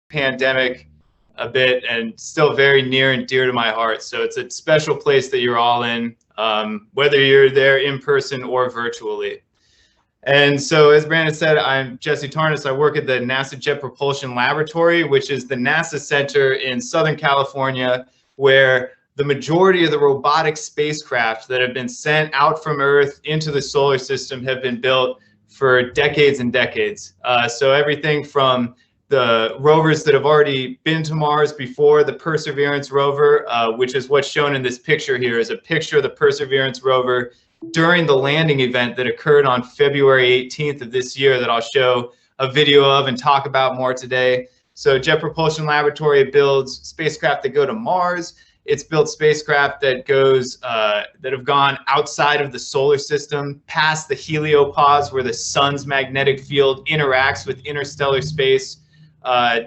pandemic a bit, and still very near and dear to my heart. So it's a special place that you're all in, whether you're there in person or virtually. And so, as Brandon said, I'm Jesse Tarnas. I work at the NASA Jet Propulsion Laboratory, which is the NASA center in Southern California, where the majority of the robotic spacecraft that have been sent out from Earth into the solar system have been built for decades and decades. So everything from the rovers that have already been to Mars before, the Perseverance rover, which is what's shown in this picture here, is a picture of the Perseverance rover during the landing event that occurred on February 18th of this year that I'll show a video of and talk about more today. So Jet Propulsion Laboratory builds spacecraft that go to Mars. It's built spacecraft that have gone outside of the solar system, past the heliopause where the sun's magnetic field interacts with interstellar space.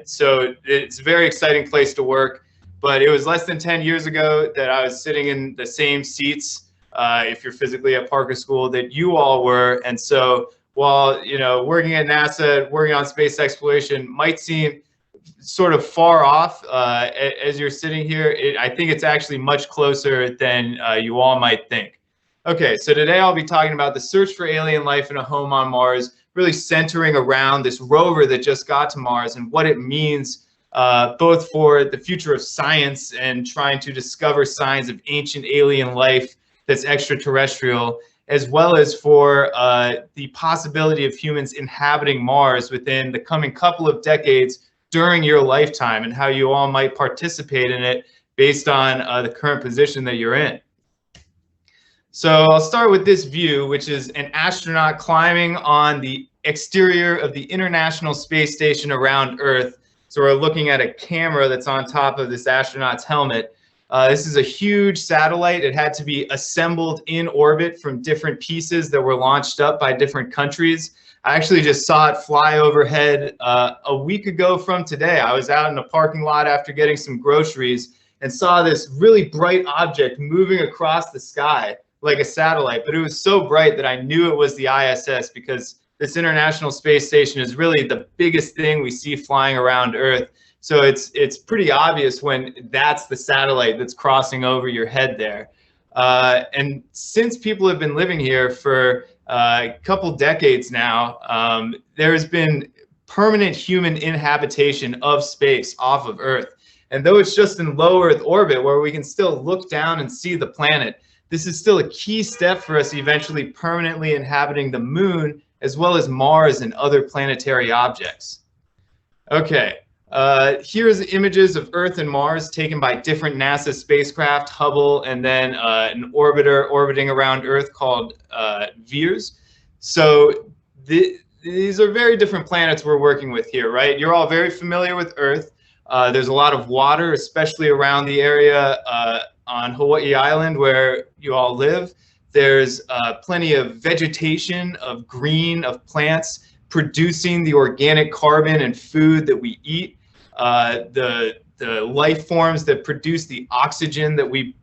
So it's a very exciting place to work. But it was less than 10 years ago that I was sitting in the same seats, if you're physically at Parker School, that you all were. And so while, working at NASA, working on space exploration might seem sort of far off as you're sitting here, I think it's actually much closer than you all might think. Okay, so today I'll be talking about the search for alien life and a home on Mars, really centering around this rover that just got to Mars and what it means both for the future of science and trying to discover signs of ancient alien life that's extraterrestrial, as well as for the possibility of humans inhabiting Mars within the coming couple of decades during your lifetime, and how you all might participate in it based on the current position that you're in. So I'll start with this view, which is an astronaut climbing on the exterior of the International Space Station around Earth. So we're looking at a camera that's on top of this astronaut's helmet. This is a huge satellite. It had to be assembled in orbit from different pieces that were launched up by different countries. I actually just saw it fly overhead a week ago from today. I was out in a parking lot after getting some groceries and saw this really bright object moving across the sky like a satellite. But it was so bright that I knew it was the ISS, because this International Space Station is really the biggest thing we see flying around Earth. So it's pretty obvious when that's the satellite that's crossing over your head there. And since people have been living here for a couple decades now, there has been permanent human inhabitation of space off of Earth. And though it's just in low Earth orbit where we can still look down and see the planet, this is still a key step for us eventually permanently inhabiting the moon, as well as Mars and other planetary objects. Okay. Here's images of Earth and Mars taken by different NASA spacecraft, Hubble, and then an orbiter orbiting around Earth called VIRS. So these are very different planets we're working with here, right? You're all very familiar with Earth. There's a lot of water, especially around the area on Hawaii Island where you all live. There's plenty of vegetation, of green, of plants producing the organic carbon and food that we eat. The life forms that produce the oxygen that we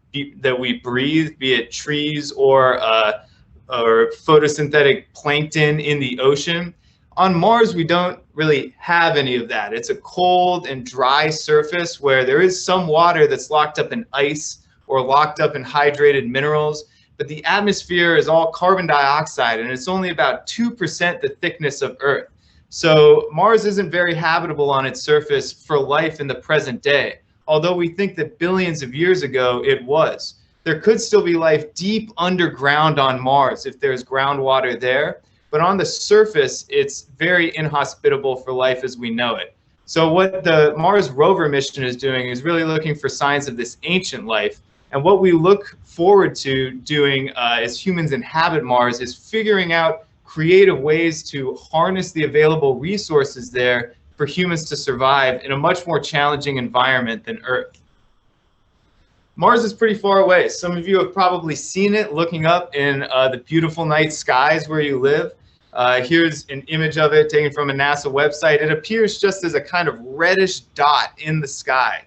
breathe, be it trees or photosynthetic plankton in the ocean. On Mars, we don't really have any of that. It's a cold and dry surface where there is some water that's locked up in ice or locked up in hydrated minerals, but the atmosphere is all carbon dioxide, and it's only about 2% the thickness of Earth. So Mars isn't very habitable on its surface for life in the present day, although we think that billions of years ago it was. There could still be life deep underground on Mars if there's groundwater there, but on the surface it's very inhospitable for life as we know it. So what the Mars rover mission is doing is really looking for signs of this ancient life. And what we look forward to doing as humans inhabit Mars is figuring out creative ways to harness the available resources there for humans to survive in a much more challenging environment than Earth. Mars is pretty far away. Some of you have probably seen it looking up in the beautiful night skies where you live. Here's an image of it taken from a NASA website. It appears just as a kind of reddish dot in the sky.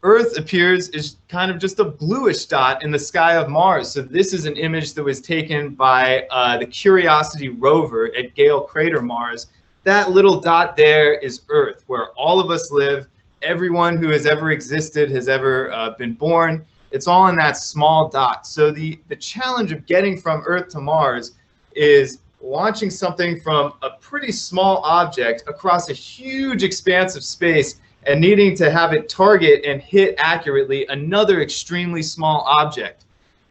Earth appears as kind of just a bluish dot in the sky of Mars. So this is an image that was taken by the Curiosity rover at Gale Crater, Mars, That little dot there is Earth, where all of us live. Everyone who has ever existed has ever been born. It's all in that small dot. So the challenge of getting from Earth to Mars is launching something from a pretty small object across a huge expanse of space and needing to have it target and hit accurately another extremely small object.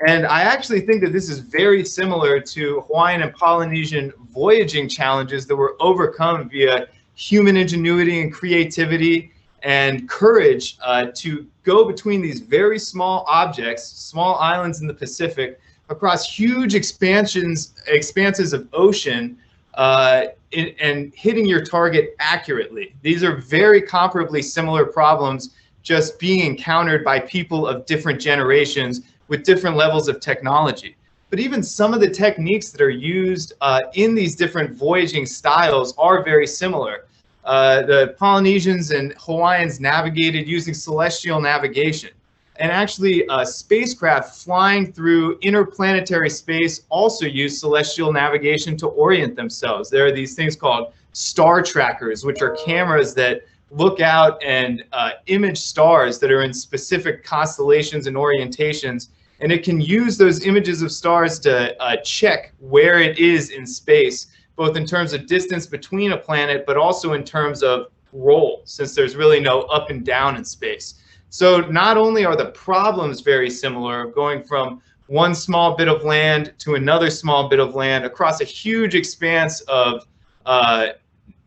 And I actually think that this is very similar to Hawaiian and Polynesian voyaging challenges that were overcome via human ingenuity and creativity and courage to go between these very small objects, small islands in the Pacific, across huge expanses of ocean and hitting your target accurately. These are very comparably similar problems, just being encountered by people of different generations with different levels of technology. But even some of the techniques that are used in these different voyaging styles are very similar. The Polynesians and Hawaiians navigated using celestial navigation. And actually, spacecraft flying through interplanetary space also use celestial navigation to orient themselves. There are these things called star trackers, which are cameras that look out and image stars that are in specific constellations and orientations. And it can use those images of stars to check where it is in space, both in terms of distance between a planet, but also in terms of roll, since there's really no up and down in space. So not only are the problems very similar, going from one small bit of land to another small bit of land across a huge expanse of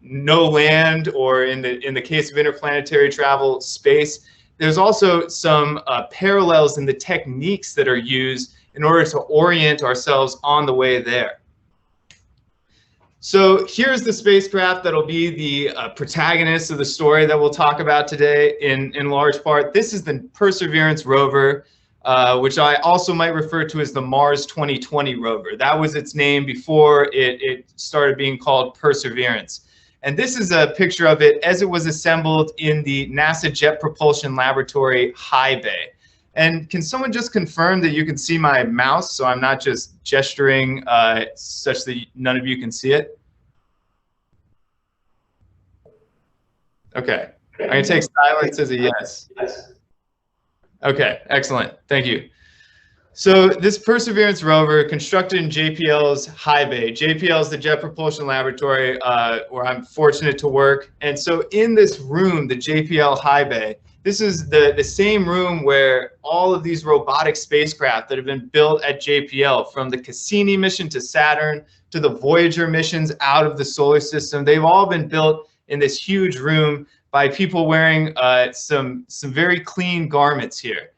no land, or in the case of interplanetary travel, space, there's also some parallels in the techniques that are used in order to orient ourselves on the way there. So here's the spacecraft that'll be the protagonist of the story that we'll talk about today in large part. This is the Perseverance rover, which I also might refer to as the Mars 2020 rover. That was its name before it started being called Perseverance. And this is a picture of it as it was assembled in the NASA Jet Propulsion Laboratory high bay. And can someone just confirm that you can see my mouse, so I'm not just gesturing such that none of you can see it? Okay, I'm going to take silence as a yes. Okay, excellent. Thank you. So this Perseverance rover, constructed in JPL's high bay. JPL is the Jet Propulsion Laboratory where I'm fortunate to work. And so in this room, the JPL high bay, this is the same room where all of these robotic spacecraft that have been built at JPL, from the Cassini mission to Saturn to the Voyager missions out of the solar system, they've all been built in this huge room by people wearing some very clean garments here.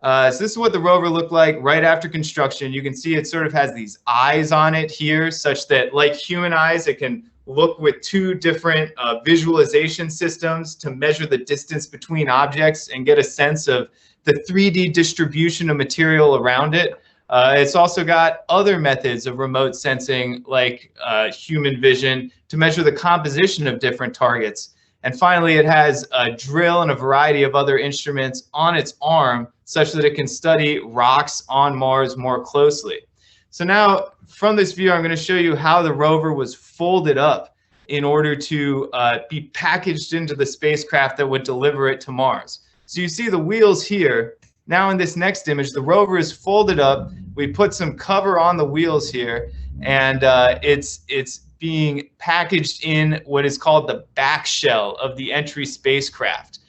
So this is what the rover looked like right after construction. You can see it sort of has these eyes on it here, such that like human eyes, it can look with two different visualization systems to measure the distance between objects and get a sense of the 3D distribution of material around it. It's also got other methods of remote sensing, like human vision, to measure the composition of different targets. And finally, it has a drill and a variety of other instruments on its arm, such that it can study rocks on Mars more closely. So now, from this view, I'm going to show you how the rover was folded up in order to be packaged into the spacecraft that would deliver it to Mars. So you see the wheels here. Now in this next image, the rover is folded up. We put some cover on the wheels here, and it's being packaged in what is called the back shell of the entry spacecraft.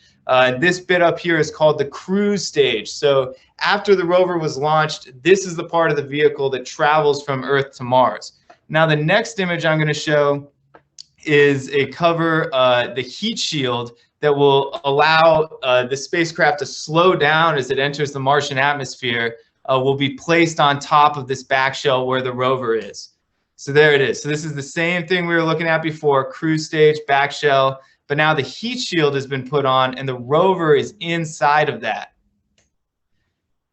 This bit up here is called the cruise stage. So after the rover was launched, this is the part of the vehicle that travels from Earth to Mars. Now the next image I'm going to show is a cover, the heat shield, that will allow the spacecraft to slow down as it enters the Martian atmosphere, will be placed on top of this back shell where the rover is. So there it is. So this is the same thing we were looking at before, cruise stage, back shell, but now the heat shield has been put on and the rover is inside of that.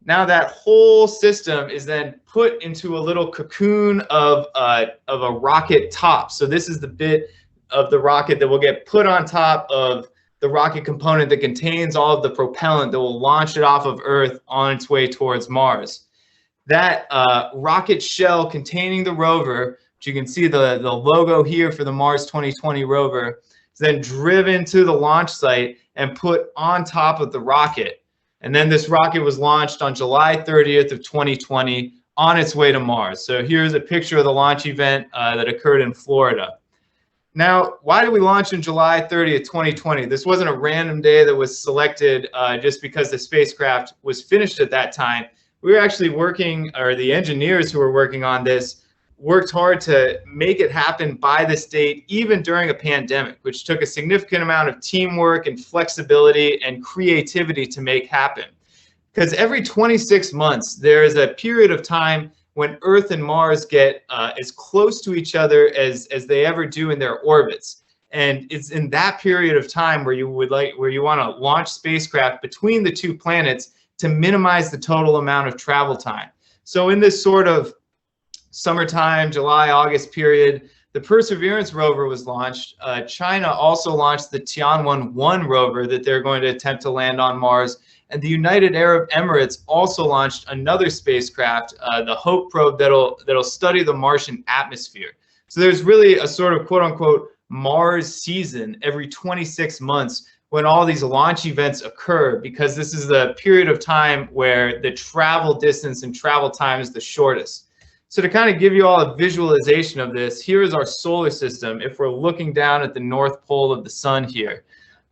Now that whole system is then put into a little cocoon of a rocket top. So this is the bit of the rocket that will get put on top of the rocket component that contains all of the propellant that will launch it off of Earth on its way towards Mars. That rocket shell containing the rover which you can see the logo here for the Mars 2020 rover, is then driven to the launch site and put on top of the rocket. And then this rocket was launched on July 30th of 2020 on its way to Mars. So here's a picture of the launch event that occurred in Florida. Now, why did we launch on July 30th, 2020? This wasn't a random day that was selected just because the spacecraft was finished at that time. We were actually working, or the engineers who were working on this worked hard to make it happen by this date, even during a pandemic, which took a significant amount of teamwork and flexibility and creativity to make happen. Because every 26 months, there is a period of time when Earth and Mars get as close to each other as they ever do in their orbits. And it's in that period of time where you want to launch spacecraft between the two planets to minimize the total amount of travel time. So in this sort of summertime, July, August period, the Perseverance rover was launched. China also launched the Tianwen-1 rover that they're going to attempt to land on Mars. And the United Arab Emirates also launched another spacecraft, the Hope probe, that'll study the Martian atmosphere. So there's really a sort of quote unquote Mars season every 26 months when all these launch events occur, because this is the period of time where the travel distance and travel time is the shortest. So to kind of give you all a visualization of this, here is our solar system if we're looking down at the North Pole of the sun here.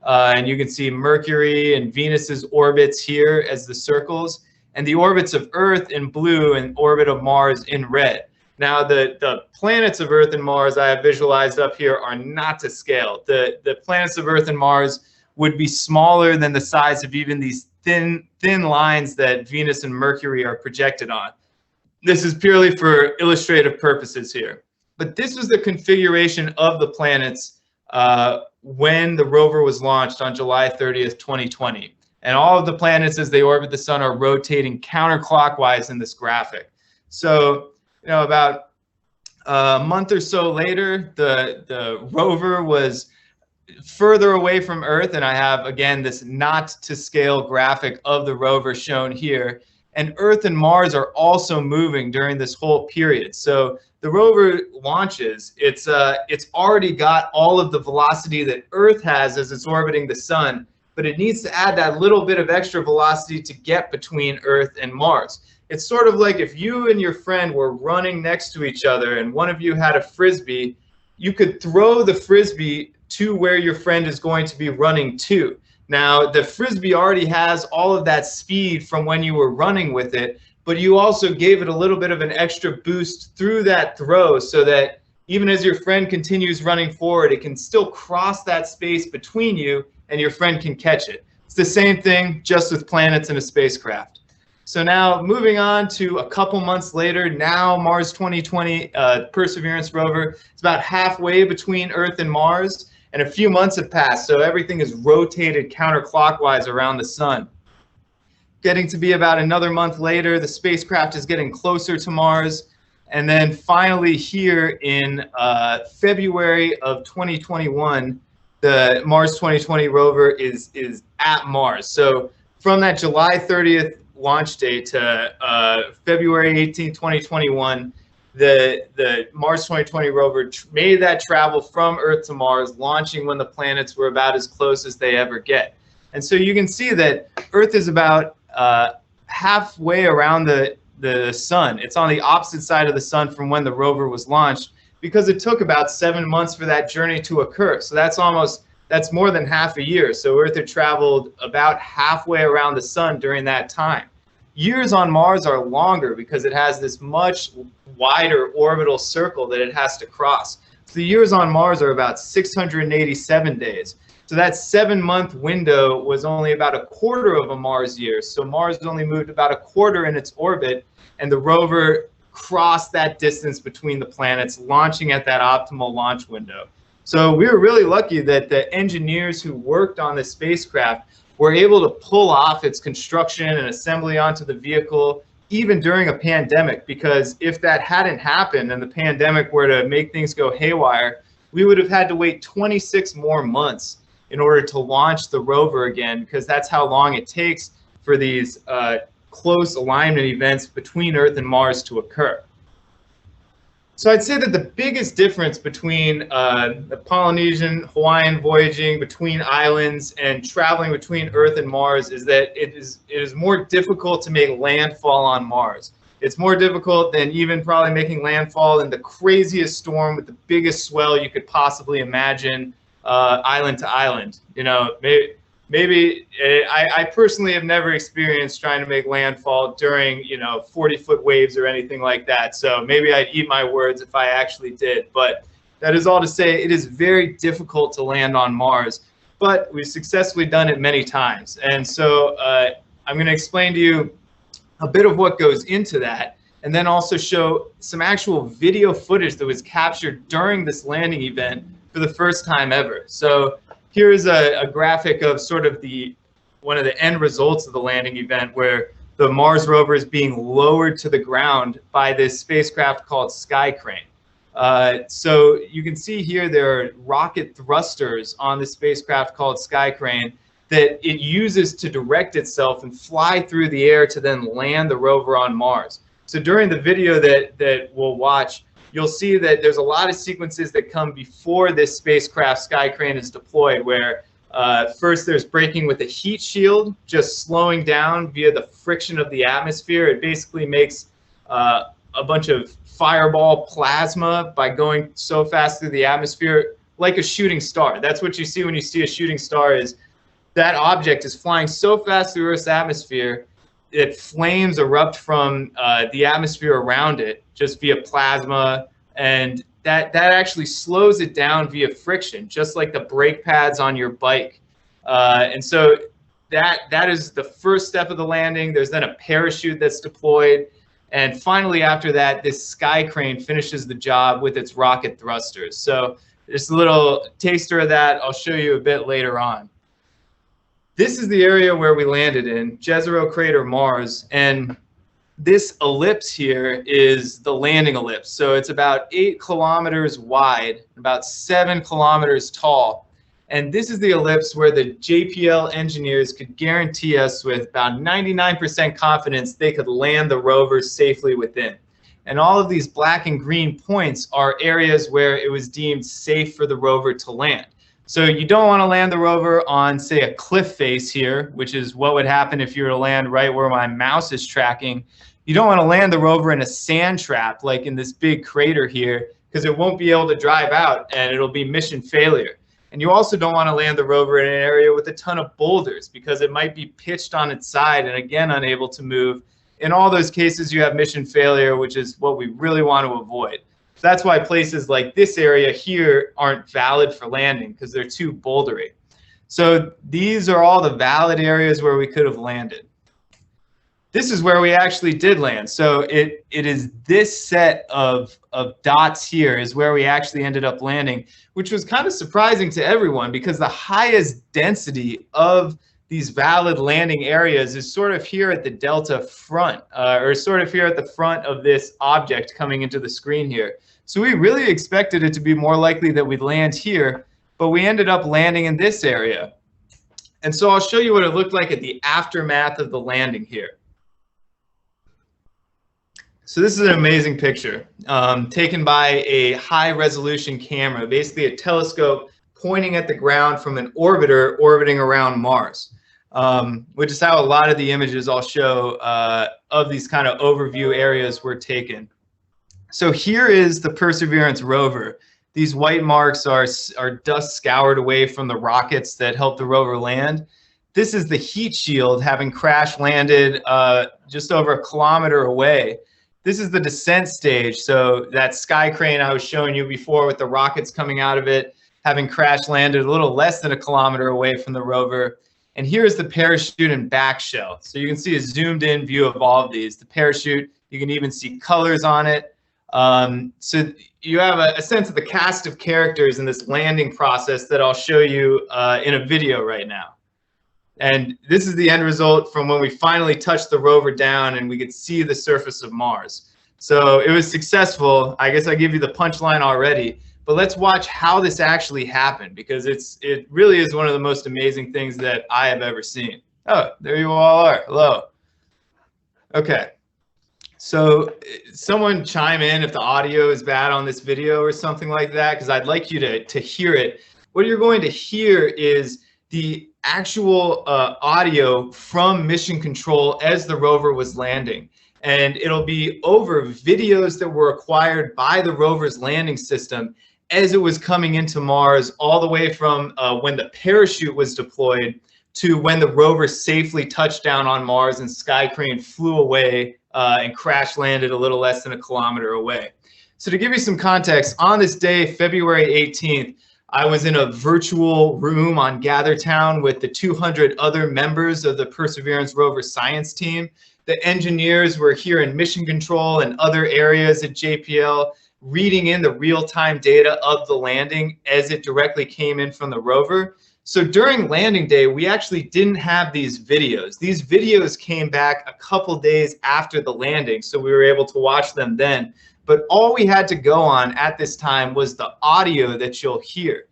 And you can see Mercury and Venus's orbits here as the circles, and the orbits of Earth in blue and orbit of Mars in red. Now, the planets of Earth and Mars I have visualized up here are not to scale. The planets of Earth and Mars would be smaller than the size of even these thin lines that Venus and Mercury are projected on. This is purely for illustrative purposes here. But this was the configuration of the planets when the rover was launched on July 30th, 2020. And all of the planets as they orbit the sun are rotating counterclockwise in this graphic. So, about a month or so later, the rover was further away from Earth, and I have, again, this not to scale graphic of the rover shown here. And Earth and Mars are also moving during this whole period. So the rover launches, it's already got all of the velocity that Earth has as it's orbiting the sun, but it needs to add that little bit of extra velocity to get between Earth and Mars. It's sort of like if you and your friend were running next to each other and one of you had a Frisbee, you could throw the Frisbee to where your friend is going to be running to. Now, the Frisbee already has all of that speed from when you were running with it, but you also gave it a little bit of an extra boost through that throw so that even as your friend continues running forward, it can still cross that space between you and your friend can catch it. It's the same thing, just with planets in a spacecraft. So now moving on to a couple months later, now Mars 2020 Perseverance rover is about halfway between Earth and Mars. And a few months have passed, so everything is rotated counterclockwise around the sun. Getting to be about another month later, the spacecraft is getting closer to Mars. And then finally here in February of 2021, the Mars 2020 rover is at Mars. So from that July 30th launch date to February 18, 2021, the Mars 2020 rover made that travel from Earth to Mars, launching when the planets were about as close as they ever get. And so you can see that Earth is about halfway around the sun. It's on the opposite side of the sun from when the rover was launched, because it took about 7 months for that journey to occur. So that's more than half a year. So Earth had traveled about halfway around the sun during that time. Years on Mars are longer because it has this much wider orbital circle that it has to cross. So the years on Mars are about 687 days. So that 7-month window was only about a quarter of a Mars year. So Mars only moved about a quarter in its orbit, and the rover crossed that distance between the planets, launching at that optimal launch window. So we were really lucky that the engineers who worked on the spacecraft were able to pull off its construction and assembly onto the vehicle even during a pandemic, because if that hadn't happened and the pandemic were to make things go haywire, we would have had to wait 26 more months in order to launch the rover again, because that's how long it takes for these close alignment events between Earth and Mars to occur. So I'd say that the biggest difference between the Polynesian, Hawaiian voyaging between islands and traveling between Earth and Mars is that it is more difficult to make landfall on Mars. It's more difficult than even probably making landfall in the craziest storm with the biggest swell you could possibly imagine, island to island. You know, maybe I personally have never experienced trying to make landfall during, you know, 40-foot waves or anything like that. So maybe I'd eat my words if I actually did. But that is all to say, it is very difficult to land on Mars, but we've successfully done it many times. And so I'm going to explain to you a bit of what goes into that, and then also show some actual video footage that was captured during this landing event for the first time ever. So here's a graphic of sort of one of the end results of the landing event, where the Mars rover is being lowered to the ground by this spacecraft called Sky Crane. So you can see here there are rocket thrusters on the spacecraft called Sky Crane that it uses to direct itself and fly through the air to then land the rover on Mars. So during the video that we'll watch, you'll see that there's a lot of sequences that come before this spacecraft Sky Crane is deployed, where first there's braking with a heat shield, just slowing down via the friction of the atmosphere. It basically makes a bunch of fireball plasma by going so fast through the atmosphere, like a shooting star. That's what you see when you see a shooting star, is that object is flying so fast through Earth's atmosphere that flames erupt from the atmosphere around it just via plasma, and that actually slows it down via friction, just like the brake pads on your bike. And so that is the first step of the landing. There's then a parachute that's deployed, and finally after that, this Sky Crane finishes the job with its rocket thrusters. So just a little taster of that. I'll show you a bit later on. This is the area where we landed in, Jezero Crater, Mars, and this ellipse here is the landing ellipse. So it's about 8 kilometers wide, about 7 kilometers tall. And this is the ellipse where the JPL engineers could guarantee us with about 99% confidence they could land the rover safely within. And all of these black and green points are areas where it was deemed safe for the rover to land. So you don't want to land the rover on, say, a cliff face here, which is what would happen if you were to land right where my mouse is tracking. You don't want to land the rover in a sand trap like in this big crater here, because it won't be able to drive out and it'll be mission failure. And you also don't want to land the rover in an area with a ton of boulders, because it might be pitched on its side and again unable to move. In all those cases, you have mission failure, which is what we really want to avoid. So that's why places like this area here aren't valid for landing, because they're too bouldery. So these are all the valid areas where we could have landed. This is where we actually did land. So it is this set of dots here is where we actually ended up landing, which was kind of surprising to everyone, because the highest density of these valid landing areas is sort of here at the delta front, or sort of here at the front of this object coming into the screen here. So we really expected it to be more likely that we'd land here, but we ended up landing in this area. And so I'll show you what it looked like at the aftermath of the landing here. So this is an amazing picture taken by a high-resolution camera, basically a telescope pointing at the ground from an orbiter orbiting around Mars, which is how a lot of the images I'll show of these kind of overview areas were taken. So here is the Perseverance rover. These white marks are dust scoured away from the rockets that helped the rover land. This is the heat shield having crash landed just over 1 kilometer away. This is the descent stage. So that Sky Crane I was showing you before with the rockets coming out of it, having crash landed a little less than 1 kilometer away from the rover. And here's the parachute and back shell. So you can see a zoomed in view of all of these. The parachute, you can even see colors on it. So you have a sense of the cast of characters in this landing process that I'll show you in a video right now. And this is the end result from when we finally touched the rover down and we could see the surface of Mars. So it was successful. I guess I give you the punchline already, but let's watch how this actually happened, because it really is one of the most amazing things that I have ever seen. Oh, there you all are. Hello. Okay. So someone chime in if the audio is bad on this video or something like that, because I'd like you to hear it. What you're going to hear is the actual audio from mission control as the rover was landing. And it'll be over videos that were acquired by the rover's landing system as it was coming into Mars, all the way from when the parachute was deployed to when the rover safely touched down on Mars and Sky Crane flew away and crash landed a little less than a kilometer away. So to give you some context, on this day, February 18th, I was in a virtual room on GatherTown with the 200 other members of the Perseverance rover science team. The engineers were here in mission control and other areas at JPL, reading in the real-time data of the landing as it directly came in from the rover. So during landing day, we actually didn't have these videos. These videos came back a couple days after the landing, so we were able to watch them then. But all we had to go on at this time was the audio that you'll hear.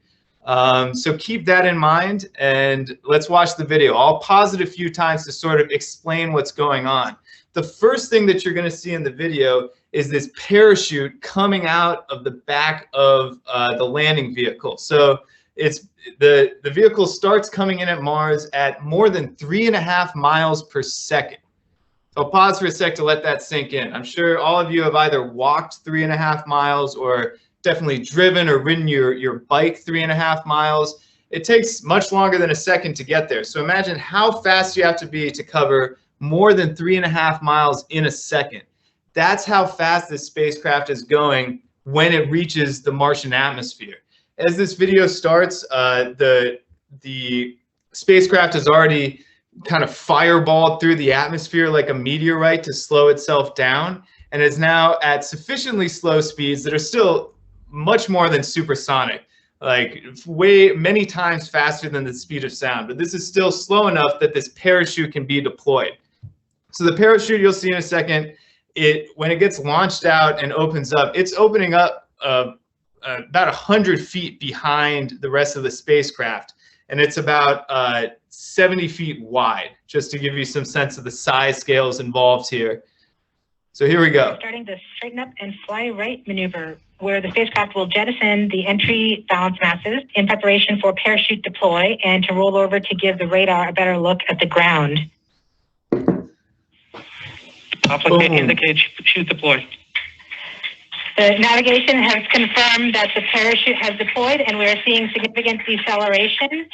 So keep that in mind, and let's watch the video. I'll pause it a few times to sort of explain what's going on. The first thing that you're going to see in the video is this parachute coming out of the back of the landing vehicle. So it's the vehicle starts coming in at Mars at more than 3.5 miles per second. So I'll pause for a sec to let that sink in. I'm sure all of you have either walked 3.5 miles or definitely driven or ridden your bike 3.5 miles. It takes much longer than a second to get there. So imagine how fast you have to be to cover more than 3.5 miles in a second. That's how fast this spacecraft is going when it reaches the Martian atmosphere. As this video starts, the spacecraft has already kind of fireballed through the atmosphere like a meteorite to slow itself down, and is now at sufficiently slow speeds that are still much more than supersonic, like many times faster than the speed of sound. But this is still slow enough that this parachute can be deployed. So the parachute, you'll see in a second, when it gets launched out and opens up, it's opening up about 100 feet behind the rest of the spacecraft, and it's about 70 feet wide, just to give you some sense of the size scales involved here. So here we go. Starting the straighten up and fly right maneuver, where the spacecraft will jettison the entry balance masses in preparation for parachute deploy and to roll over to give the radar a better look at the ground. Applicant indicates chute deploy. The navigation has confirmed that the parachute has deployed, and we are seeing significant deceleration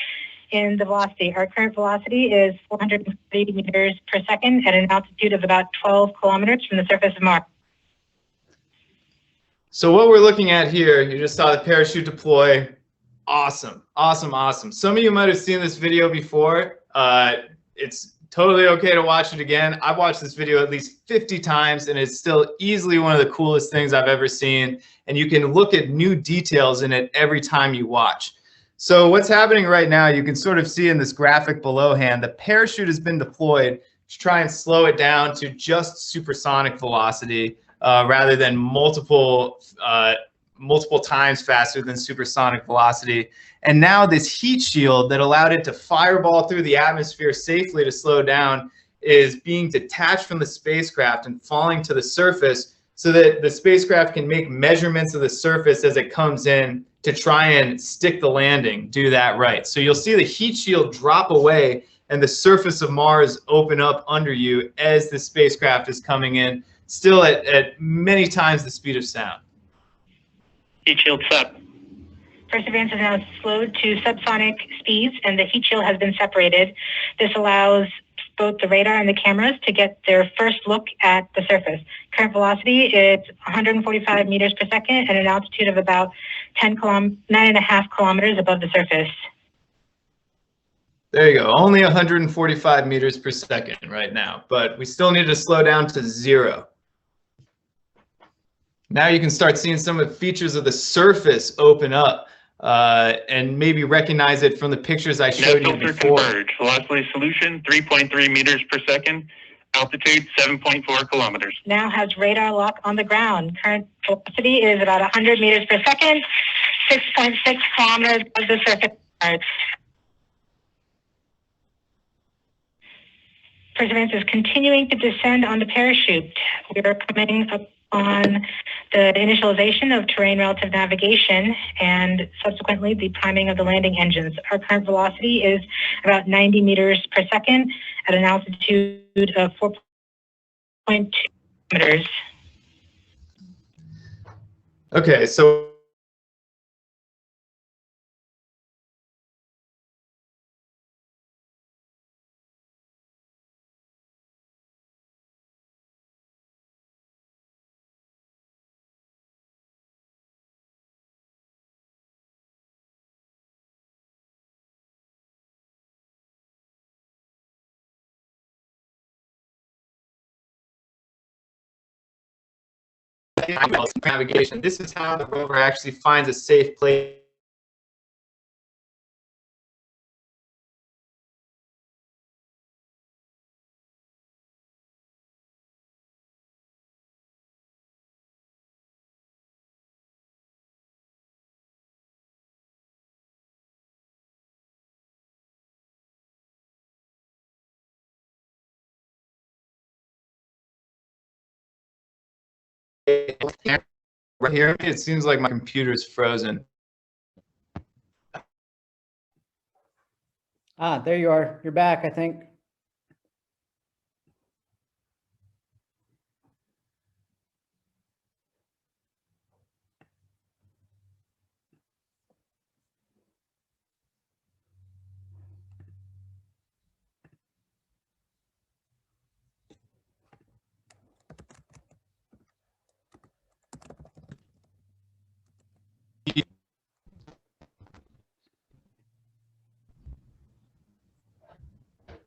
in the velocity. Our current velocity is 430 meters per second at an altitude of about 12 kilometers from the surface of Mars. So what we're looking at here, you just saw the parachute deploy. Awesome, awesome, awesome. Some of you might have seen this video before. It's totally okay to watch it again. I've watched this video at least 50 times, and it's still easily one of the coolest things I've ever seen. And you can look at new details in it every time you watch. So what's happening right now, you can sort of see in this graphic below hand, the parachute has been deployed to try and slow it down to just supersonic velocity rather than multiple times faster than supersonic velocity. And now this heat shield that allowed it to fireball through the atmosphere safely to slow down is being detached from the spacecraft and falling to the surface so that the spacecraft can make measurements of the surface as it comes in to try and stick the landing, do that right. So you'll see the heat shield drop away and the surface of Mars open up under you as the spacecraft is coming in, still at many times the speed of sound. Heat shield set. Perseverance is now slowed to subsonic speeds, and the heat shield has been separated. This allows both the radar and the cameras to get their first look at the surface. Current velocity is 145 meters per second at an altitude of about 9.5 kilometers above the surface. There you go. Only 145 meters per second right now, but we still need to slow down to 0. Now you can start seeing some of the features of the surface open up and maybe recognize it from the pictures I showed you before. Converge. Velocity solution 3.3 meters per second. Altitude 7.4 kilometers. Now has radar lock on the ground. Current velocity is about 100 meters per second, 6.6 kilometers above the surface. Perseverance is continuing to descend on the parachute. We are coming up on the initialization of terrain relative navigation and subsequently the priming of the landing engines. Our current velocity is about 90 meters per second at an altitude of 4.2 meters. Okay, so navigation. This is how the rover actually finds a safe place. Right here, it seems like my computer's frozen. Ah, there you are. You're back, I think.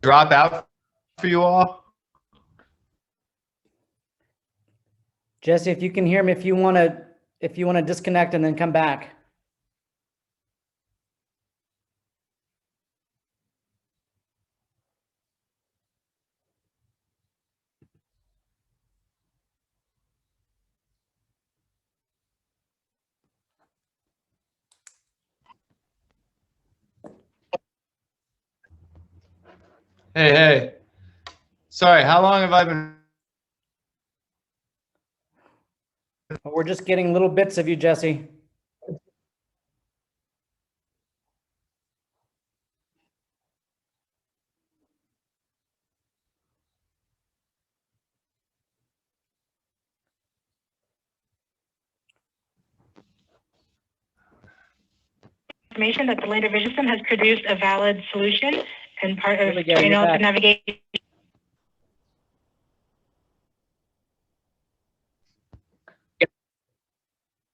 Drop out for you all. Jesse, if you can hear me, if you want to disconnect and then come back. Hey, hey. Sorry, how long have I been? We're just getting little bits of you, Jesse. Information that the lander vision system has produced a valid solution and part of Here we go, terrain you're relative back. navigation.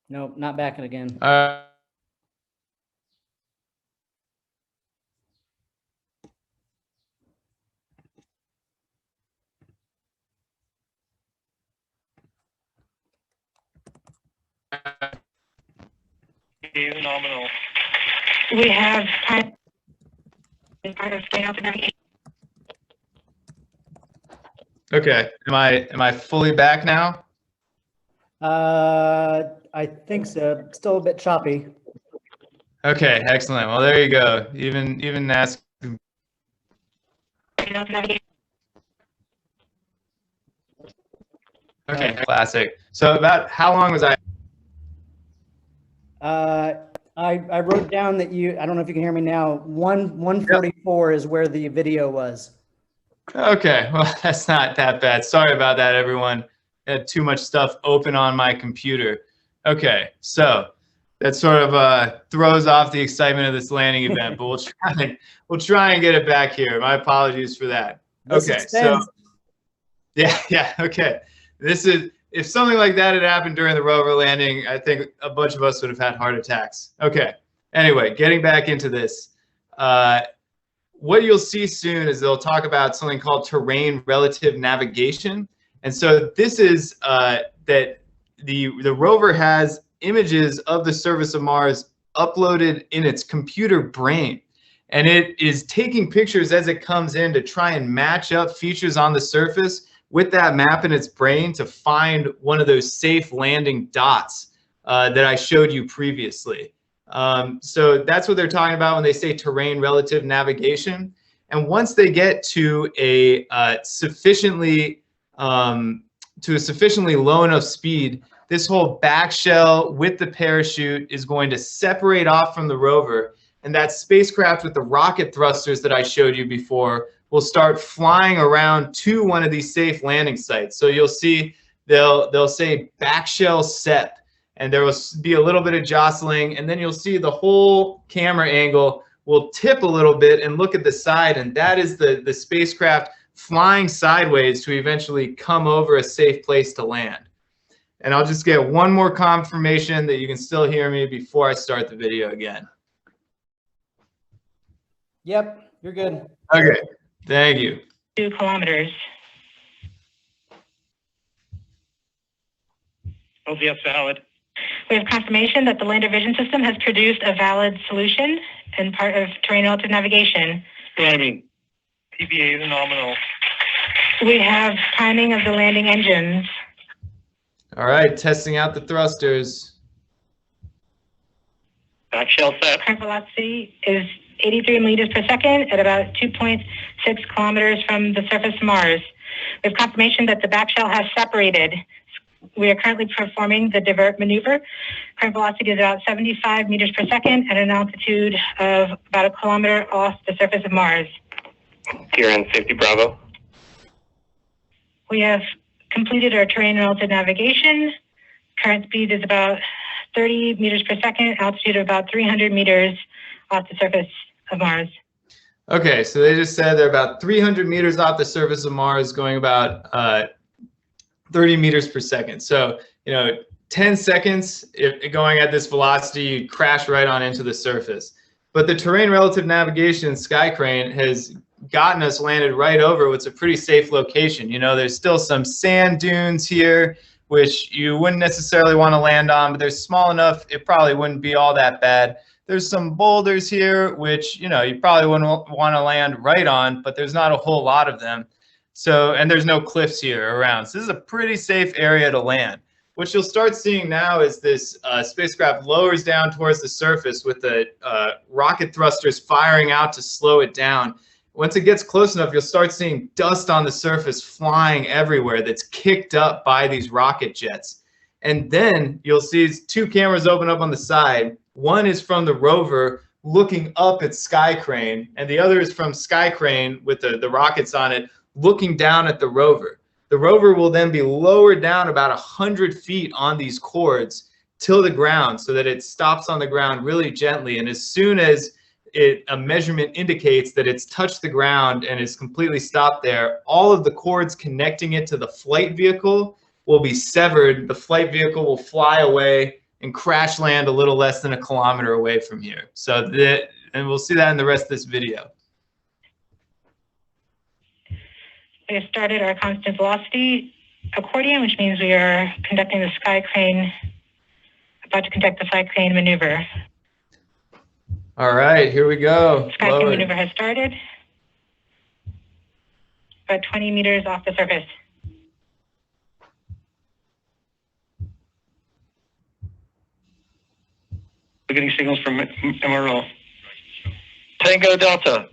Nope, not back again. Nominal. We have part of terrain relative navigation. Okay, am I fully back now? I think so. Still a bit choppy. Okay, excellent. Well, there you go. Even ask. Terrain relative navigation. Okay, classic. So about how long was I? I wrote down that I don't know if you can hear me now. 144 is where the video was. Okay, well, that's not that bad. Sorry about that, everyone. I had too much stuff open on my computer. Okay, so that sort of throws off the excitement of this landing event, but we'll try and get it back here. My apologies for that. Okay, so yeah, okay. This is, if something like that had happened during the rover landing, I think a bunch of us would have had heart attacks. Okay, anyway, getting back into this. What you'll see soon is they'll talk about something called terrain relative navigation. And so this is that the rover has images of the surface of Mars uploaded in its computer brain. And it is taking pictures as it comes in to try and match up features on the surface with that map in its brain to find one of those safe landing dots that I showed you previously. So that's what they're talking about when they say terrain relative navigation. And once they get to a sufficiently low enough speed, this whole back shell with the parachute is going to separate off from the rover, and that spacecraft with the rocket thrusters that I showed you before will start flying around to one of these safe landing sites. So you'll see they'll say back shell SEP, and there will be a little bit of jostling, and then you'll see the whole camera angle will tip a little bit and look at the side, and that is the spacecraft flying sideways to eventually come over a safe place to land. And I'll just get one more confirmation that you can still hear me before I start the video again. Yep, you're good. Okay, thank you. 2 kilometers. LCS valid. We have confirmation that the lander vision system has produced a valid solution and part of terrain relative navigation. Timing. PBA is nominal. We have timing of the landing engines. All right, testing out the thrusters. Back shell set. Current velocity is 83 meters per second at about 2.6 kilometers from the surface of Mars. We have confirmation that the back shell has separated. We are currently performing the divert maneuver. Current velocity is about 75 meters per second at an altitude of about 1 kilometer off the surface of Mars. Here in safety Bravo. We have completed our terrain relative navigation. Current speed is about 30 meters per second, altitude of about 300 meters off the surface of Mars. Okay, so they just said they're about 300 meters off the surface of Mars, going about 30 meters per second. So, 10 seconds, if going at this velocity, you crash right on into the surface. But the terrain relative navigation sky crane has gotten us landed right over what's a pretty safe location. There's still some sand dunes here, which you wouldn't necessarily want to land on, but they're small enough, it probably wouldn't be all that bad. There's some boulders here, which, you probably wouldn't want to land right on, but there's not a whole lot of them. So, and there's no cliffs here around. So this is a pretty safe area to land. What you'll start seeing now is this spacecraft lowers down towards the surface with the rocket thrusters firing out to slow it down. Once it gets close enough, you'll start seeing dust on the surface flying everywhere that's kicked up by these rocket jets. And then you'll see 2 cameras open up on the side. One is from the rover looking up at Sky Crane, and the other is from Sky Crane with the rockets on it looking down at the rover. The rover will then be lowered down about 100 feet on these cords till the ground so that it stops on the ground really gently. And as soon as a measurement indicates that it's touched the ground and is completely stopped there, all of the cords connecting it to the flight vehicle will be severed. The flight vehicle will fly away and crash land a little less than 1 kilometer away from here. So and we'll see that in the rest of this video. We have started our constant velocity accordion, which means we are conducting the sky crane, about to conduct the sky crane maneuver. All right, here we go. Sky crane maneuver has started. About 20 meters off the surface. We're getting signals from MRO. Tango Delta.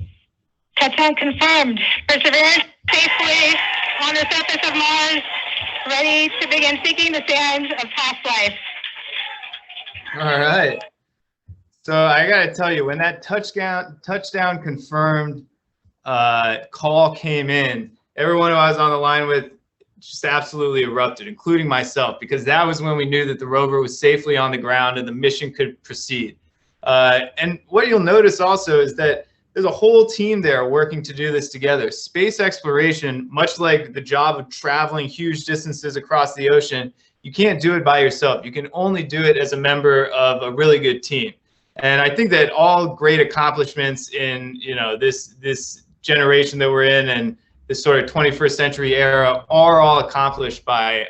Touchdown confirmed. Perseverance safely on the surface of Mars, ready to begin seeking the sands of past life. All right. So I got to tell you, when that touchdown confirmed call came in, everyone who I was on the line with just absolutely erupted, including myself, because that was when we knew that the rover was safely on the ground and the mission could proceed. And what you'll notice also is that there's a whole team there working to do this together. Space exploration, much like the job of traveling huge distances across the ocean, you can't do it by yourself. You can only do it as a member of a really good team. And I think that all great accomplishments in this generation that we're in and this sort of 21st century era are all accomplished by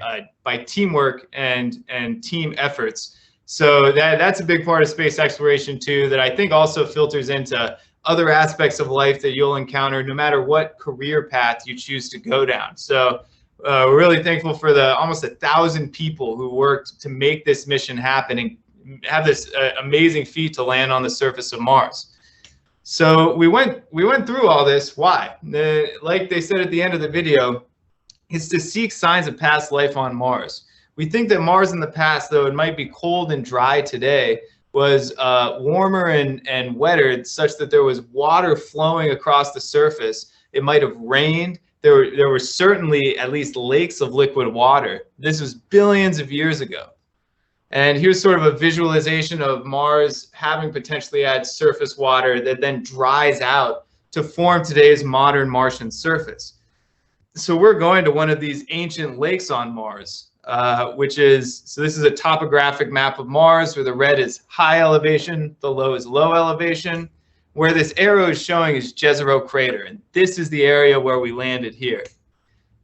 teamwork and team efforts. So that's a big part of space exploration too, that I think also filters into other aspects of life that you'll encounter no matter what career path you choose to go down. So we're really thankful for the almost 1,000 people who worked to make this mission happen and have this amazing feat to land on the surface of Mars. So we went through all this. Why? Like they said at the end of the video, it's to seek signs of past life on Mars. We think that Mars in the past, though it might be cold and dry today, was warmer and wetter, such that there was water flowing across the surface. It might have rained. There were certainly at least lakes of liquid water. This was billions of years ago. And here's sort of a visualization of Mars having potentially had surface water that then dries out to form today's modern Martian surface. So we're going to one of these ancient lakes on Mars, which is, so this is a topographic map of Mars where the red is high elevation, the low is low elevation. Where this arrow is showing is Jezero crater, and this is the area where we landed here.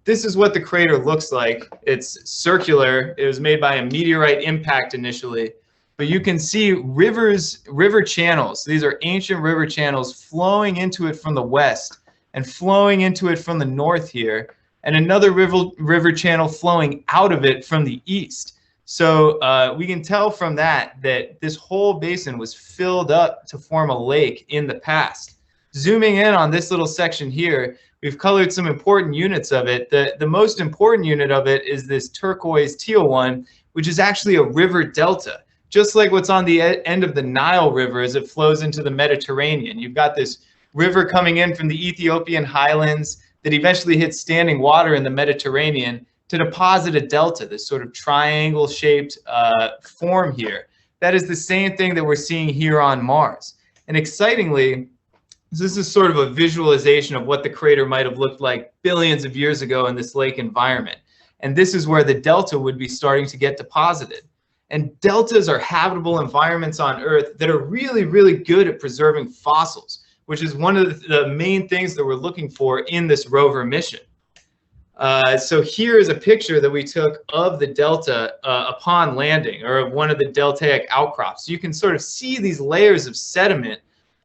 This is what the crater looks like. It's circular. It was made by a meteorite impact initially, but you can see river channels. These are ancient river channels flowing into it from the west and flowing into it from the north here, and another river channel flowing out of it from the east. So we can tell from that this whole basin was filled up to form a lake in the past. Zooming in on this little section here, we've colored some important units of it. The most important unit of it is this turquoise teal one, which is actually a river delta, just like what's on the end of the Nile River as it flows into the Mediterranean. You've got this river coming in from the Ethiopian highlands that eventually hits standing water in the Mediterranean to deposit a delta, this sort of triangle-shaped form here. That is the same thing that we're seeing here on Mars. And excitingly, this is sort of a visualization of what the crater might have looked like billions of years ago in this lake environment. And this is where the delta would be starting to get deposited. And deltas are habitable environments on Earth that are really, really good at preserving fossils, which is one of the main things that we're looking for in this rover mission. So here is a picture that we took of the delta upon landing, or of one of the deltaic outcrops. You can sort of see these layers of sediment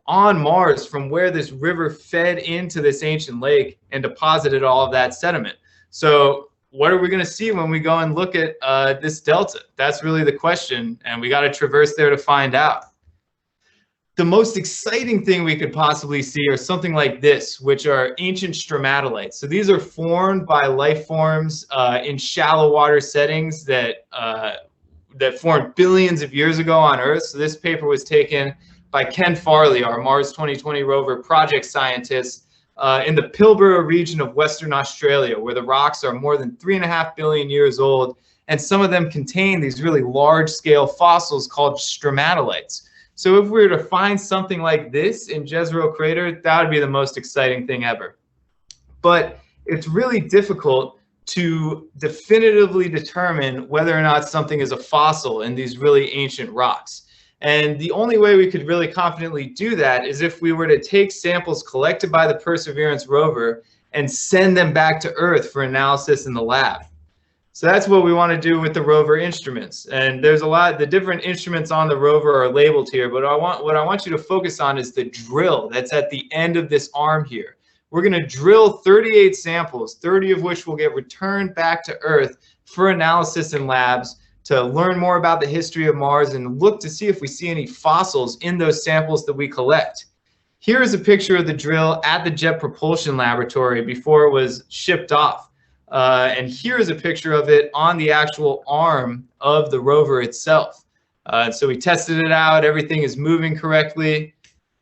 on Mars from where this river fed into this ancient lake and deposited all of that sediment. So what are we going to see when we go and look at this delta? That's really the question, and we got to traverse there to find out. The most exciting thing we could possibly see are something like this, which are ancient stromatolites. So these are formed by life forms in shallow water settings that formed billions of years ago on Earth. So this paper was taken by Ken Farley, our Mars 2020 rover project scientist, in the Pilbara region of Western Australia, where the rocks are more than 3.5 billion years old, and some of them contain these really large-scale fossils called stromatolites. So if we were to find something like this in Jezero crater, that would be the most exciting thing ever. But it's really difficult to definitively determine whether or not something is a fossil in these really ancient rocks. And the only way we could really confidently do that is if we were to take samples collected by the Perseverance rover and send them back to Earth for analysis in the lab. So that's what we want to do with the rover instruments. And there's a lot, the different instruments on the rover are labeled here, but what I want you to focus on is the drill that's at the end of this arm here. We're going to drill 38 samples, 30 of which will get returned back to Earth for analysis in labs to learn more about the history of Mars and look to see if we see any fossils in those samples that we collect. Here is a picture of the drill at the Jet Propulsion Laboratory before it was shipped off. And here is a picture of it on the actual arm of the rover itself. So we tested it out, everything is moving correctly.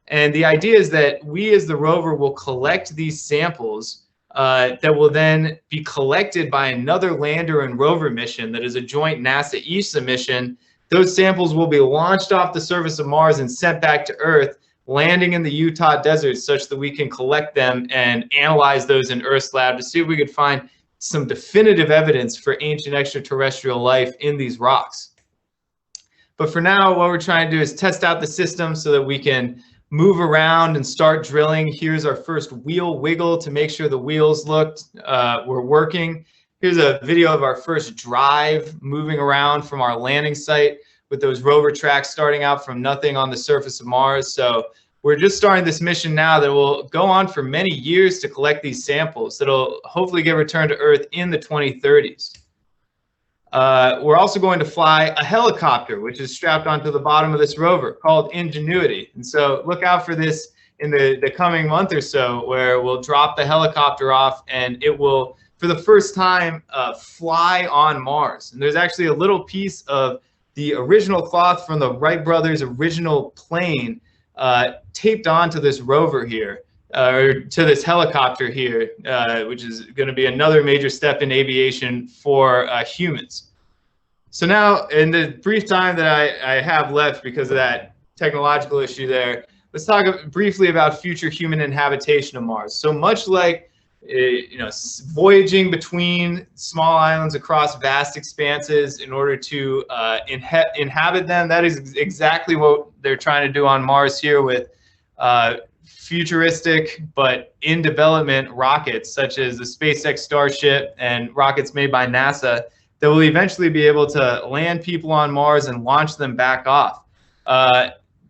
And the idea is that we as the rover will collect these samples that will then be collected by another lander and rover mission that is a joint NASA-ESA mission. Those samples will be launched off the surface of Mars and sent back to Earth, landing in the Utah desert such that we can collect them and analyze those in Earth's lab to see if we could find some definitive evidence for ancient extraterrestrial life in these rocks. But for now, what we're trying to do is test out the system so that we can move around and start drilling. Here's our first wheel wiggle to make sure the wheels were working. Here's a video of our first drive moving around from our landing site with those rover tracks starting out from nothing on the surface of Mars. So we're just starting this mission now that will go on for many years to collect these samples that'll hopefully get returned to Earth in the 2030s. We're also going to fly a helicopter, which is strapped onto the bottom of this rover called Ingenuity. And so look out for this in the coming month or so, where we'll drop the helicopter off and it will, for the first time, fly on Mars. And there's actually a little piece of the original cloth from the Wright brothers' original plane taped onto this rover here, or to this helicopter here, which is going to be another major step in aviation for humans. So now, in the brief time that I have left because of that technological issue there, let's talk briefly about future human inhabitation of Mars. So much like voyaging between small islands across vast expanses in order to inhabit them, that is exactly what they're trying to do on Mars here with futuristic but in development rockets such as the SpaceX Starship and rockets made by NASA that will eventually be able to land people on Mars and launch them back off.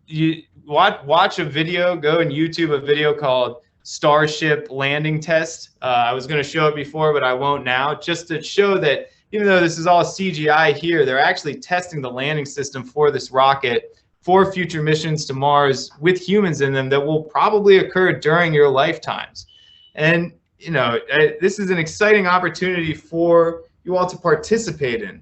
You watch a video, go and YouTube a video called Starship Landing Test. I was going to show it before, but I won't now, just to show that even though this is all CGI here, they're actually testing the landing system for this rocket for future missions to Mars with humans in them that will probably occur during your lifetimes. And, this is an exciting opportunity for you all to participate in.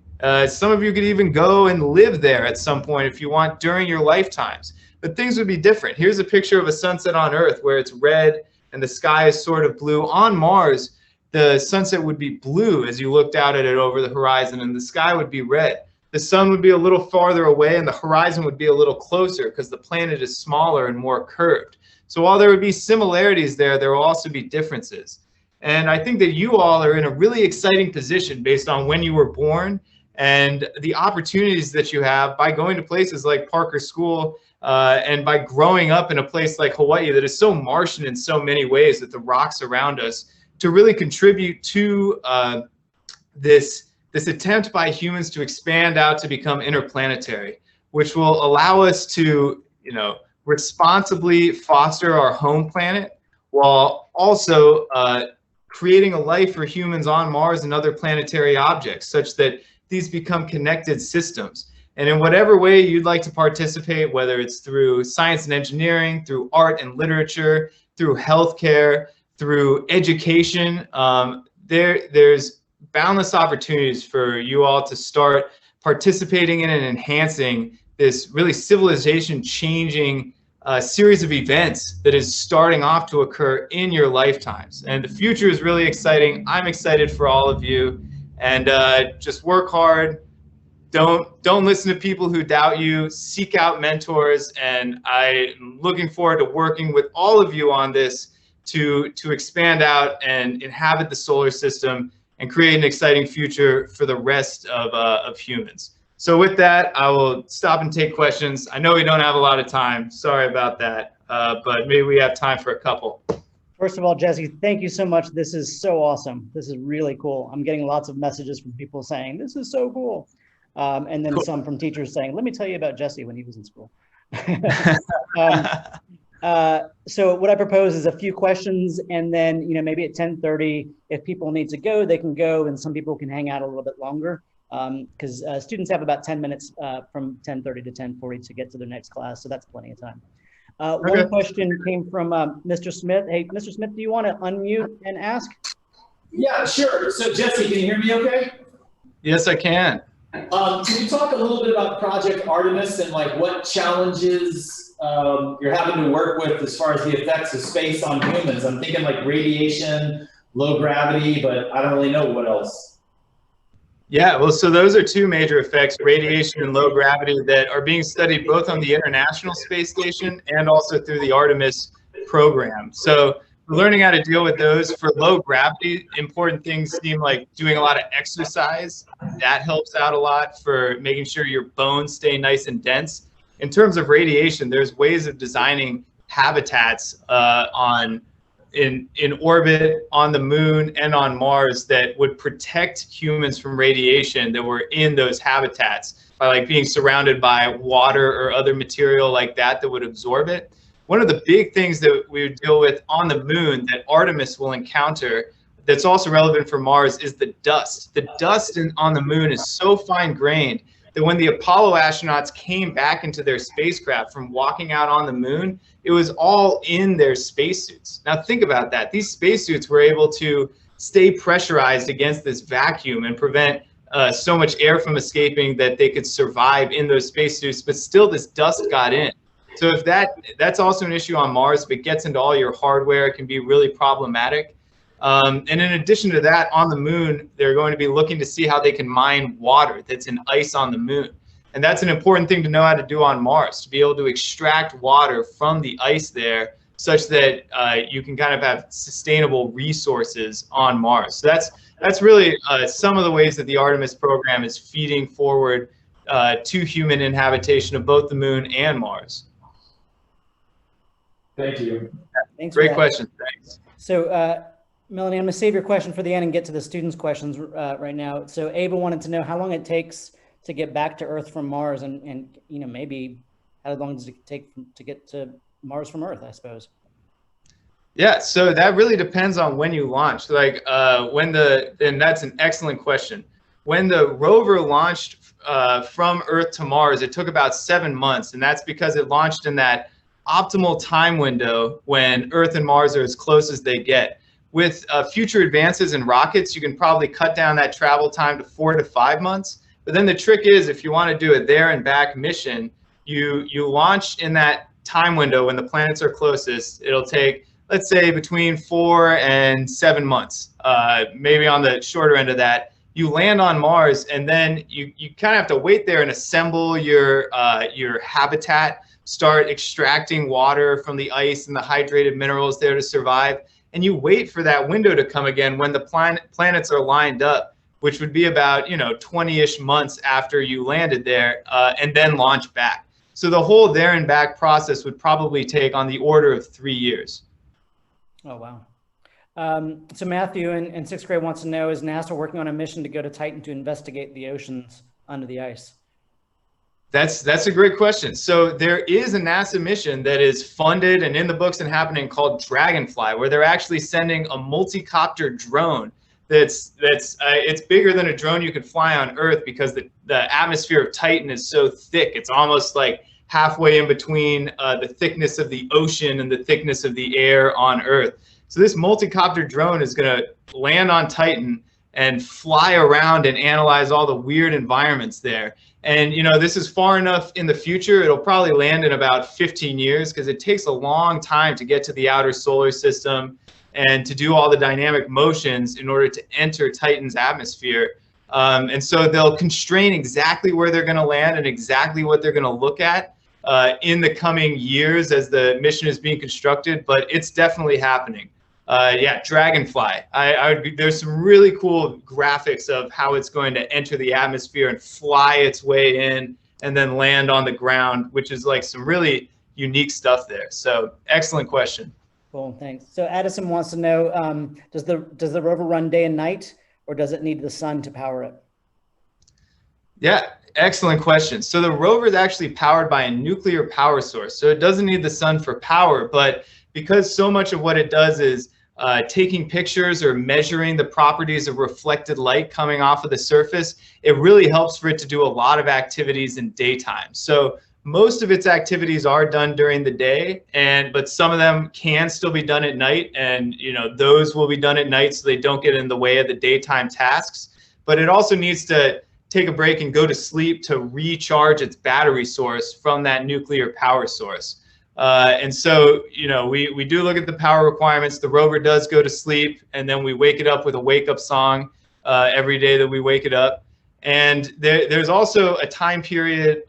Some of you could even go and live there at some point if you want during your lifetimes. But things would be different. Here's a picture of a sunset on Earth where it's red and the sky is sort of blue. On Mars, the sunset would be blue as you looked out at it over the horizon, and the sky would be red. The sun would be a little farther away and the horizon would be a little closer because the planet is smaller and more curved. So while there would be similarities there, there will also be differences. And I think that you all are in a really exciting position based on when you were born and the opportunities that you have by going to places like Parker School and by growing up in a place like Hawaii that is so Martian in so many ways, that the rocks around us, to really contribute to this attempt by humans to expand out to become interplanetary, which will allow us to, responsibly foster our home planet while also creating a life for humans on Mars and other planetary objects, such that these become connected systems. And in whatever way you'd like to participate, whether it's through science and engineering, through art and literature, through healthcare, through education, there's boundless opportunities for you all to start participating in and enhancing this really civilization-changing series of events that is starting off to occur in your lifetimes. And the future is really exciting. I'm excited for all of you. And just work hard. Don't listen to people who doubt you. Seek out mentors. And I'm looking forward to working with all of you on this to expand out and inhabit the solar system and create an exciting future for the rest of humans. So with that, I will stop and take questions. I know we don't have a lot of time. Sorry about that, but maybe we have time for a couple. First of all, Jesse, thank you so much. This is so awesome. This is really cool. I'm getting lots of messages from people saying, this is so cool. And then some from teachers saying, let me tell you about Jesse when he was in school. So what I propose is a few questions, and then, maybe at 10:30, if people need to go, they can go, and some people can hang out a little bit longer. Because students have about 10 minutes from 10:30 to 10:40 to get to their next class, so that's plenty of time. One question came from Mr. Smith. Hey, Mr. Smith, do you want to unmute and ask? Yeah, sure. So Jesse, can you hear me okay? Yes, I can. Can you talk a little bit about Project Artemis and what challenges you're having to work with as far as the effects of space on humans? I'm thinking radiation, low gravity, but I don't really know what else. Yeah, well, so those are two major effects, radiation and low gravity, that are being studied both on the International Space Station and also through the Artemis program. So we're learning how to deal with those. For low gravity, important things seem like doing a lot of exercise. That helps out a lot for making sure your bones stay nice and dense. In terms of radiation, there's ways of designing habitats in orbit on the moon and on Mars that would protect humans from radiation that were in those habitats by being surrounded by water or other material like that would absorb it. One of the big things that we would deal with on the moon that Artemis will encounter that's also relevant for Mars is the dust. The dust on the moon is so fine-grained that when the Apollo astronauts came back into their spacecraft from walking out on the moon, it was all in their spacesuits. Now think about that. These spacesuits were able to stay pressurized against this vacuum and prevent so much air from escaping that they could survive in those spacesuits, but still this dust got in. So if that's also an issue on Mars. If it gets into all your hardware, it can be really problematic. And in addition to that, on the moon, they're going to be looking to see how they can mine water that's in ice on the moon. And that's an important thing to know how to do on Mars, to be able to extract water from the ice there such that you can kind of have sustainable resources on Mars. So that's really some of the ways that the Artemis program is feeding forward to human inhabitation of both the moon and Mars. Thank you. Thanks. Great question. Thanks. So, Melanie, I'm going to save your question for the end and get to the students' questions right now. So, Ava wanted to know how long it takes to get back to Earth from Mars, and you know, maybe how long does it take to get to Mars from Earth, I suppose. Yeah, so that really depends on when you launch. Like and that's an excellent question. When the rover launched from Earth to Mars, it took about 7 months, and that's because it launched in that optimal time window when Earth and Mars are as close as they get. With future advances in rockets, you can probably cut down that travel time to 4 to 5 months. But then the trick is, if you want to do a there and back mission, you launch in that time window when the planets are closest. It'll take, let's say, between 4 and 7 months, maybe on the shorter end of that. You land on Mars, and then you kind of have to wait there and assemble your habitat, start extracting water from the ice and the hydrated minerals there to survive. And you wait for that window to come again when the planets are lined up, which would be about 20-ish months after you landed there, and then launch back. So the whole there and back process would probably take on the order of 3 years. Oh, wow. So Matthew in 6th grade wants to know, is NASA working on a mission to go to Titan to investigate the oceans under the ice? That's a great question. So there is a NASA mission that is funded and in the books and happening called Dragonfly, where they're actually sending a multi-copter drone it's bigger than a drone you could fly on Earth, because the atmosphere of Titan is so thick. It's almost like halfway in between the thickness of the ocean and the thickness of the air on Earth. So this multi-copter drone is going to land on Titan and fly around and analyze all the weird environments there. And this is far enough in the future. It'll probably land in about 15 years, because it takes a long time to get to the outer solar system and to do all the dynamic motions in order to enter Titan's atmosphere. And so they'll constrain exactly where they're going to land and exactly what they're going to look at in the coming years as the mission is being constructed, but it's definitely happening. Yeah, Dragonfly. There's some really cool graphics of how it's going to enter the atmosphere and fly its way in and then land on the ground, which is like some really unique stuff there. So excellent question. Cool, thanks. So Addison wants to know, does the rover run day and night, or does it need the sun to power it? Yeah, excellent question. So the rover is actually powered by a nuclear power source. So it doesn't need the sun for power, but because so much of what it does is taking pictures or measuring the properties of reflected light coming off of the surface, it really helps for it to do a lot of activities in daytime. So most of its activities are done during the day, but some of them can still be done at night, and those will be done at night so they don't get in the way of the daytime tasks. But it also needs to take a break and go to sleep to recharge its battery source from that nuclear power source. And so, we do look at the power requirements. The rover does go to sleep, and then we wake it up with a wake-up song every day that we wake it up. And there's also a time period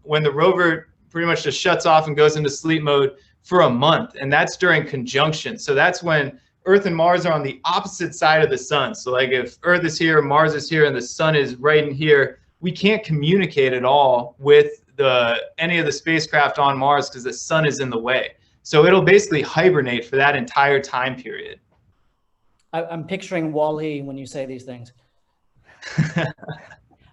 when the rover pretty much just shuts off and goes into sleep mode for a month, and that's during conjunction. So that's when Earth and Mars are on the opposite side of the sun. So like if Earth is here, Mars is here, and the sun is right in here, we can't communicate at all with any of the spacecraft on Mars because the sun is in the way. So it'll basically hibernate for that entire time period. I'm picturing Wall-E when you say these things.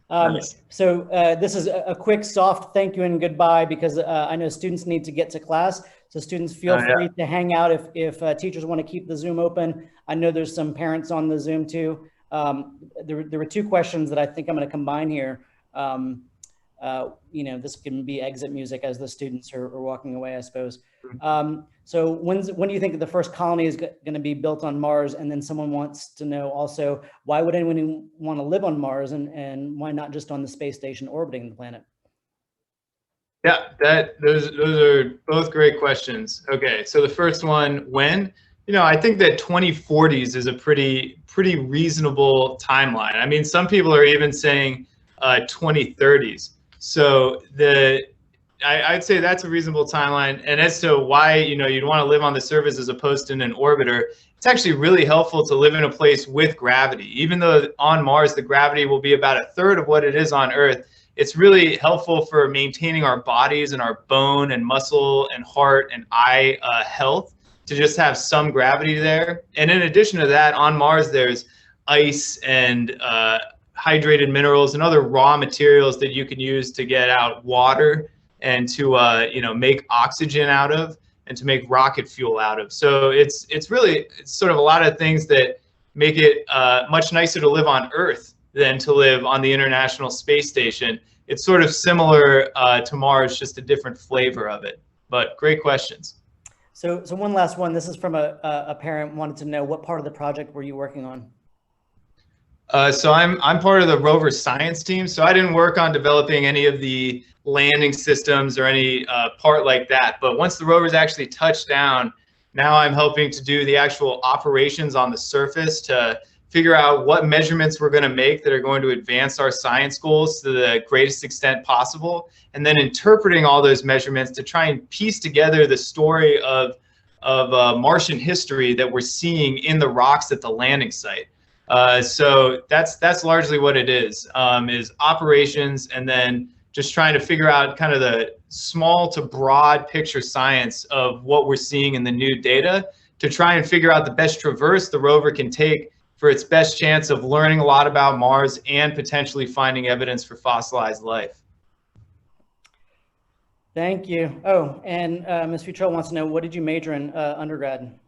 Nice. So this is a quick soft thank you and goodbye, because I know students need to get to class. So students feel free to hang out if teachers want to keep the Zoom open. I know there's some parents on the Zoom too. There were two questions that I think I'm going to combine here. you know, this can be exit music as the students are walking away, I suppose. So when do you think the first colony is going to be built on Mars? And then someone wants to know also, why would anyone want to live on Mars, and why not just on the space station orbiting the planet? Yeah, those are both great questions. Okay, so the first one, when? You know, I think that 2040s is a pretty reasonable timeline. I mean, some people are even saying 2030s. So I'd say that's a reasonable timeline. And as to why, you know, you'd want to live on the surface as opposed to in an orbiter, it's actually really helpful to live in a place with gravity. Even though on Mars the gravity will be about 1/3 of what it is on Earth, it's really helpful for maintaining our bodies and our bone and muscle and heart and eye health to just have some gravity there. And in addition to that, on Mars there's ice and hydrated minerals and other raw materials that you can use to get out water and to you know, make oxygen out of and to make rocket fuel out of. So it's really sort of a lot of things that make it much nicer to live on Earth than to live on the International Space Station. It's sort of similar to Mars, just a different flavor of it. But great questions. So one last one. This is from a parent wanted to know, what part of the project were you working on? So I'm part of the rover science team. So I didn't work on developing any of the landing systems or any part like that. But once the rovers actually touch down, now I'm helping to do the actual operations on the surface to figure out what measurements we're going to make that are going to advance our science goals to the greatest extent possible, and then interpreting all those measurements to try and piece together the story of Martian history that we're seeing in the rocks at the landing site. So that's largely what it is operations, and then just trying to figure out kind of the small to broad picture science of what we're seeing in the new data to try and figure out the best traverse the rover can take for its best chance of learning a lot about Mars and potentially finding evidence for fossilized life. Thank you. Oh, and Ms. Futrell wants to know, what did you major in undergrad?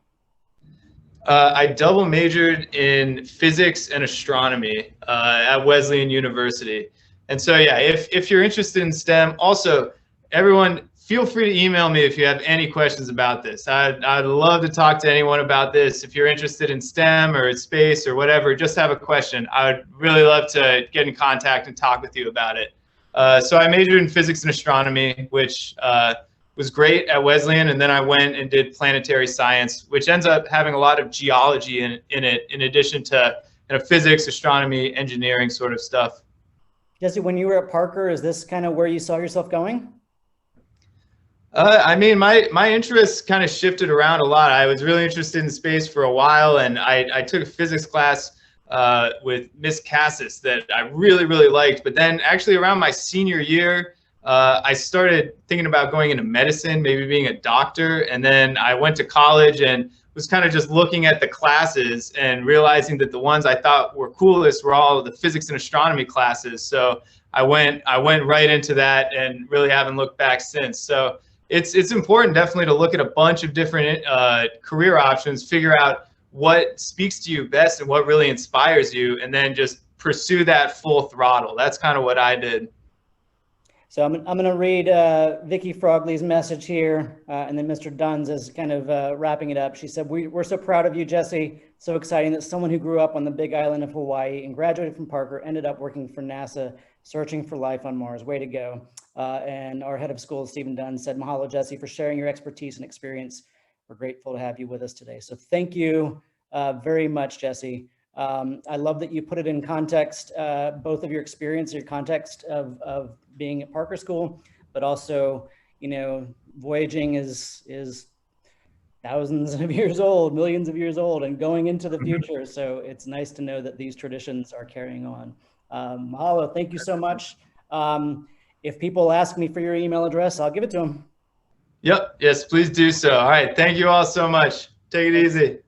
I double majored in physics and astronomy at Wesleyan University. And so, yeah, if you're interested in STEM, also, everyone, feel free to email me if you have any questions about this. I'd love to talk to anyone about this. If you're interested in STEM or space or whatever, just have a question. I would really love to get in contact and talk with you about it. So I majored in physics and astronomy, which was great at Wesleyan, and then I went and did planetary science, which ends up having a lot of geology in it, in addition to physics, astronomy, engineering sort of stuff. Jesse, when you were at Parker, is this kind of where you saw yourself going? I mean, my interests kind of shifted around a lot. I was really interested in space for a while, and I took a physics class with Miss Cassis that I really liked. But then actually around my senior year, I started thinking about going into medicine, maybe being a doctor. And then I went to college and was kind of just looking at the classes and realizing that the ones I thought were coolest were all the physics and astronomy classes. So I went right into that and really haven't looked back since. So it's important definitely to look at a bunch of different career options, figure out what speaks to you best and what really inspires you, and then just pursue that full throttle. That's kind of what I did. So I'm going to read Vicky Frogley's message here, and then Mr. Dunn's is kind of wrapping it up. She said, we're so proud of you, Jesse. So exciting that someone who grew up on the big island of Hawaii and graduated from Parker ended up working for NASA, searching for life on Mars. Way to go. And our head of school, Stephen Dunn, said, mahalo, Jesse, for sharing your expertise and experience. We're grateful to have you with us today. So thank you very much, Jesse. I love that you put it in context, both of your experience, your context of being at Parker School, but also, you know, voyaging is thousands of years old, millions of years old, and going into the future. So it's nice to know that these traditions are carrying on. Mahalo, thank you so much. If people ask me for your email address, I'll give it to them. Yep. Yes, please do so. All right. Thank you all so much. Take it easy.